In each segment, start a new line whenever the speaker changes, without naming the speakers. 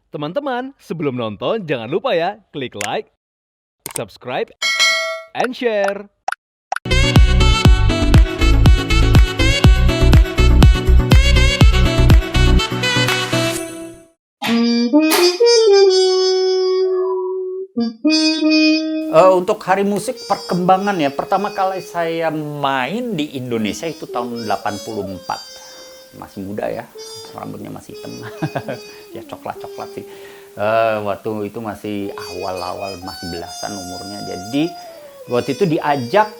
Teman-teman, sebelum nonton jangan lupa ya klik like, subscribe, and share.
Untuk Hari Musik perkembangan ya, pertama kali saya main di Indonesia itu tahun 84. Masih muda ya, rambutnya masih hitam. Ya coklat-coklat sih. Waktu itu masih awal-awal, masih belasan umurnya. Jadi waktu itu diajak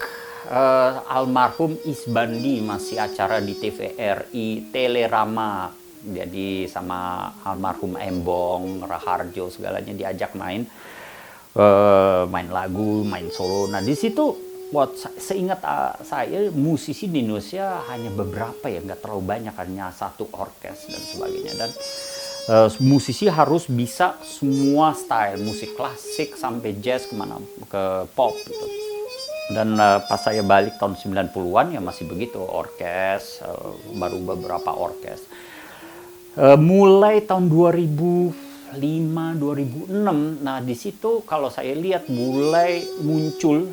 almarhum Isbandi, masih acara di TVRI, Telerama. Jadi sama almarhum Embong, Raharjo segalanya diajak main. Main lagu, main solo. Nah di situ, seingat saya musisi di Indonesia hanya beberapa ya, nggak terlalu banyak, hanya satu orkes dan sebagainya. Dan musisi harus bisa semua style, musik klasik sampai jazz kemana, ke pop gitu. Dan pas saya balik tahun 90-an ya masih begitu, orkes, baru beberapa orkes. Mulai tahun 2005, 2006, nah di situ kalau saya lihat mulai muncul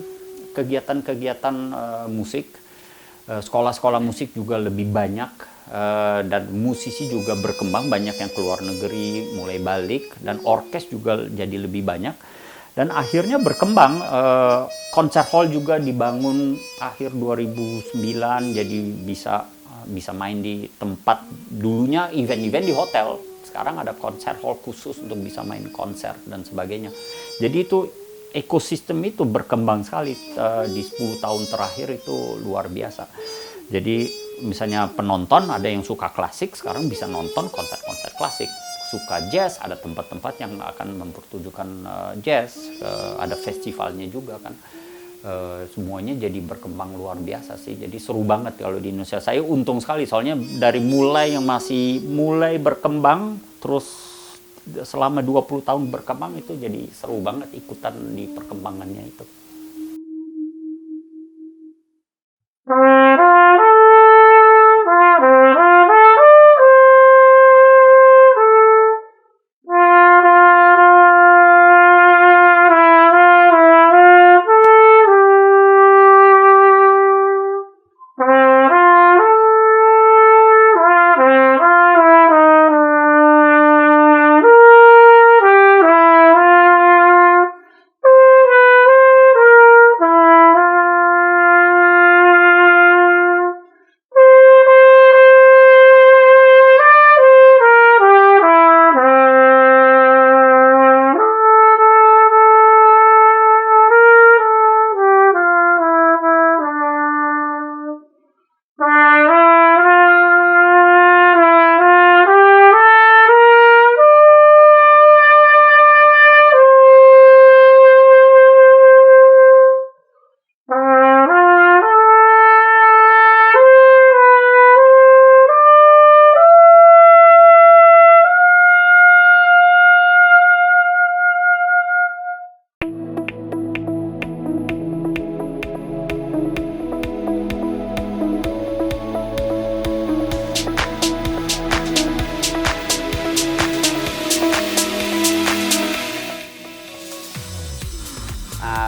kegiatan-kegiatan musik, sekolah-sekolah musik juga lebih banyak, dan musisi juga berkembang, banyak yang keluar negeri mulai balik, dan orkes juga jadi lebih banyak. Dan akhirnya berkembang, konser hall juga dibangun akhir 2009, jadi bisa main di tempat, dulunya event-event di hotel, sekarang ada konser hall khusus untuk bisa main konser dan sebagainya. Jadi itu ekosistem itu berkembang sekali di 10 tahun terakhir, itu luar biasa. Jadi misalnya penonton ada yang suka klasik, sekarang bisa nonton konser-konser klasik. Suka jazz, ada tempat-tempat yang akan mempertunjukkan jazz, ada festivalnya juga kan. Semuanya jadi berkembang luar biasa sih. Jadi seru banget kalau di Indonesia. Saya untung sekali soalnya dari mulai yang masih mulai berkembang, terus selama 20 tahun berkembang, itu jadi seru banget ikutan di perkembangannya itu.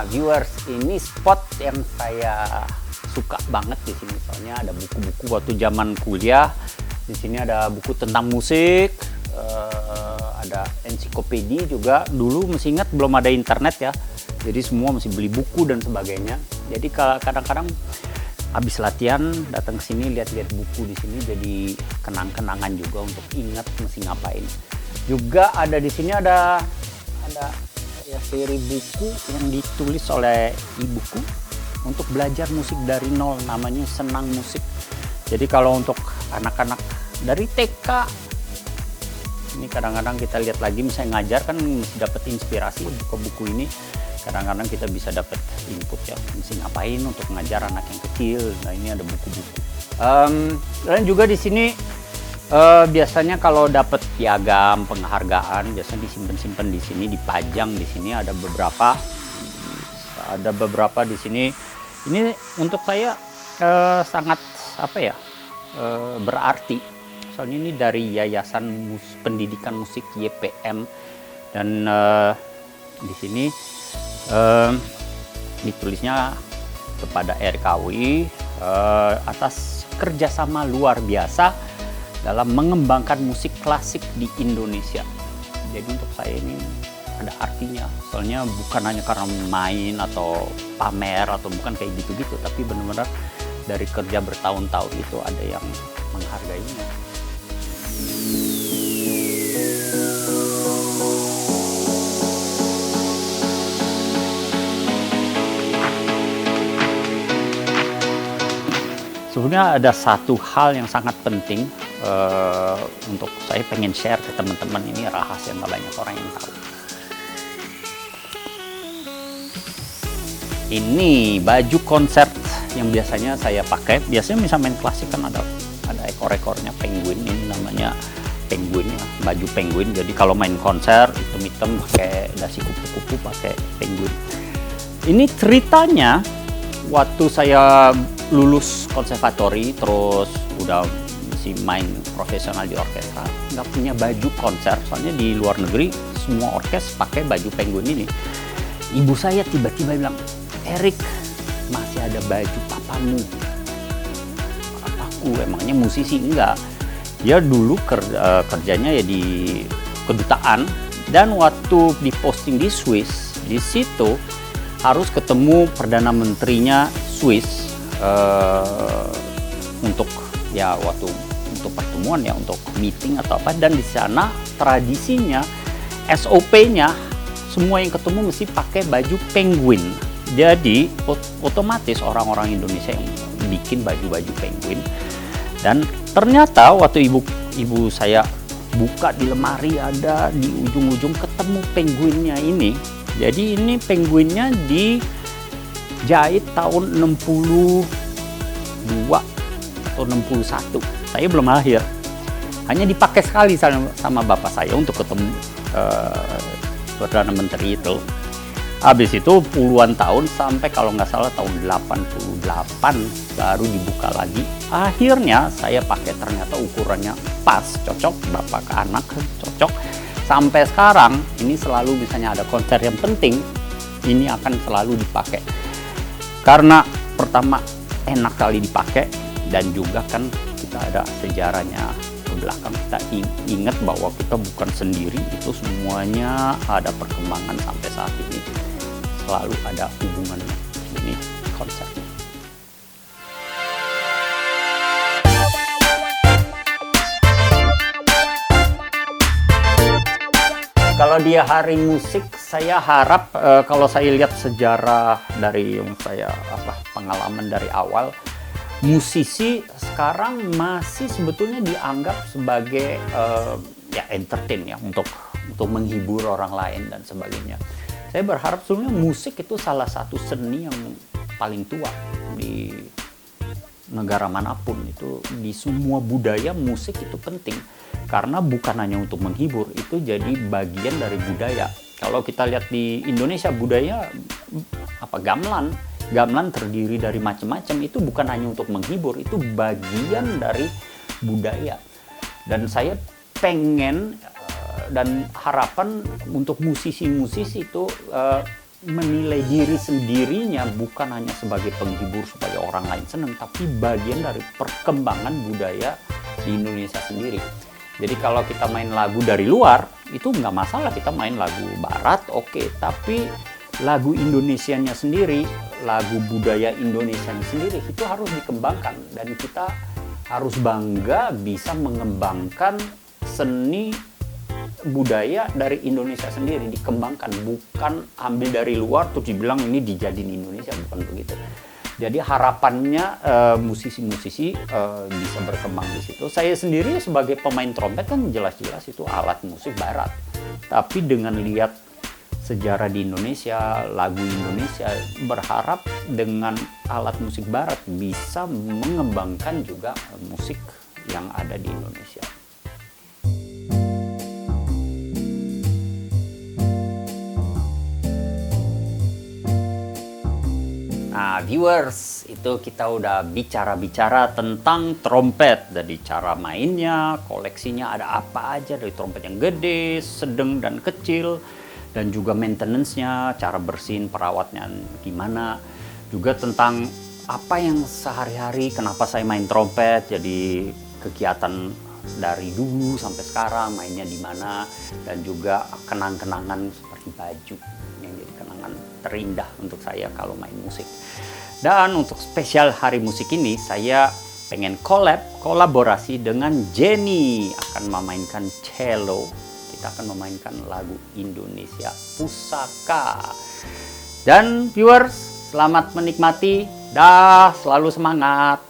Viewers, ini spot yang saya suka banget di sini. Soalnya ada buku-buku waktu zaman kuliah. Di sini ada buku tentang musik, ada ensiklopedia juga. Dulu masih ingat belum ada internet ya, jadi semua mesti beli buku dan sebagainya. Jadi kadang-kadang habis latihan datang ke sini lihat-lihat buku di sini, jadi kenang-kenangan juga untuk ingat mesti ngapain. Juga ada di sini ada ya seri buku yang ditulis oleh ibuku untuk belajar musik dari nol, namanya Senang Musik. Jadi kalau untuk anak-anak dari TK, ini kadang-kadang kita lihat lagi, misalnya ngajar kan mesti dapat inspirasi ke buku ini. Kadang-kadang kita bisa dapat input ya, mesti ngapain untuk ngajar anak yang kecil. Nah ini ada buku-buku. Dan juga di sini biasanya kalau dapat piagam penghargaan, biasanya disimpan-simpan di sini, dipajang di sini. Ada beberapa di sini. Ini untuk saya sangat berarti. soalnya ini dari Yayasan Pendidikan Musik YPM, dan di sini ditulisnya kepada RKWI atas kerjasama luar biasa dalam mengembangkan musik klasik di Indonesia. Jadi untuk saya ini ada artinya, soalnya bukan hanya karena main atau pamer atau bukan kayak gitu-gitu, tapi benar-benar dari kerja bertahun-tahun itu ada yang menghargainya. Sebenarnya ada satu hal yang sangat penting untuk saya pengen share ke teman-teman, ini rahasia nggak banyak orang yang tahu. Ini baju konser yang biasanya saya pakai. Biasanya misalnya main klasik kan ada ekor-ekornya penguin, ini namanya penguin ya, baju penguin. Jadi kalau main konser hitam-hitam pakai dasi kupu-kupu, pakai penguin. Ini ceritanya waktu saya lulus konservatori terus udah masih main profesional di orkestra, nggak punya baju konser, soalnya di luar negeri semua orkes pakai baju penguin ini. Ibu saya tiba-tiba bilang, "Erik, masih ada baju papamu." Papaku emangnya musisi? Enggak, dia dulu kerjanya ya di kedutaan, dan waktu diposting di Swiss, di situ harus ketemu perdana menterinya Swiss untuk pertemuan ya, untuk meeting atau apa, dan di sana tradisinya SOP-nya semua yang ketemu mesti pakai baju penguin. Jadi otomatis orang-orang Indonesia yang bikin baju-baju penguin, dan ternyata waktu ibu saya buka di lemari, ada di ujung-ujung ketemu penguinnya ini. Jadi ini penguinnya dijahit tahun 62 atau 61. Saya belum lahir. Hanya dipakai sekali sama bapak saya untuk ketemu Perdana Menteri itu. Habis itu puluhan tahun, sampai kalau nggak salah tahun 88 baru dibuka lagi. Akhirnya saya pakai, ternyata ukurannya pas, cocok, bapak ke anak cocok. Sampai sekarang ini selalu misalnya ada konser yang penting, ini akan selalu dipakai. Karena pertama enak kali dipakai, dan juga kan kita ada sejarahnya ke belakang, kita ingat bahwa kita bukan sendiri, itu semuanya ada perkembangan sampai saat ini, selalu ada hubungannya. Ini konsepnya. Kalau dia Hari Musik, saya harap kalau saya lihat sejarah dari yang saya pengalaman dari awal, musisi sekarang masih sebetulnya dianggap sebagai ya entertain ya, untuk menghibur orang lain dan sebagainya. Saya berharap sebenarnya musik itu salah satu seni yang paling tua di negara manapun. Itu di semua budaya musik itu penting, karena bukan hanya untuk menghibur, itu jadi bagian dari budaya. Kalau kita lihat di Indonesia, budaya gamelan terdiri dari macam-macam, itu bukan hanya untuk menghibur, itu bagian dari budaya. Dan saya pengen dan harapan untuk musisi-musisi itu menilai diri sendirinya bukan hanya sebagai penghibur supaya orang lain senang, tapi bagian dari perkembangan budaya di Indonesia sendiri. Jadi kalau kita main lagu dari luar, itu nggak masalah, kita main lagu barat, oke. Tapi lagu Indonesianya sendiri, lagu budaya Indonesianya sendiri, itu harus dikembangkan. Dan kita harus bangga bisa mengembangkan seni budaya dari Indonesia sendiri, dikembangkan. Bukan ambil dari luar terus dibilang ini dijadiin Indonesia, bukan begitu. Jadi harapannya musisi-musisi bisa berkembang di situ. Saya sendiri sebagai pemain trompet kan jelas-jelas itu alat musik barat. Tapi dengan lihat sejarah di Indonesia, lagu Indonesia, berharap dengan alat musik barat bisa mengembangkan juga musik yang ada di Indonesia. Nah, viewers, itu kita udah bicara-bicara tentang trompet. Jadi cara mainnya, koleksinya ada apa aja dari trompet yang gede, sedang, dan kecil. Dan juga maintenance-nya, cara bersihin, perawatnya gimana. Juga tentang apa yang sehari-hari, kenapa saya main trompet, jadi kegiatan dari dulu sampai sekarang, mainnya di mana. Dan juga kenang-kenangan seperti baju, yang jadi kenangan terindah untuk saya kalau main musik. Dan untuk spesial Hari Musik ini, saya pengen kolaborasi dengan Jenny, akan memainkan cello. Kita akan memainkan lagu Indonesia Pusaka. Dan viewers, selamat menikmati. Dah, selalu semangat.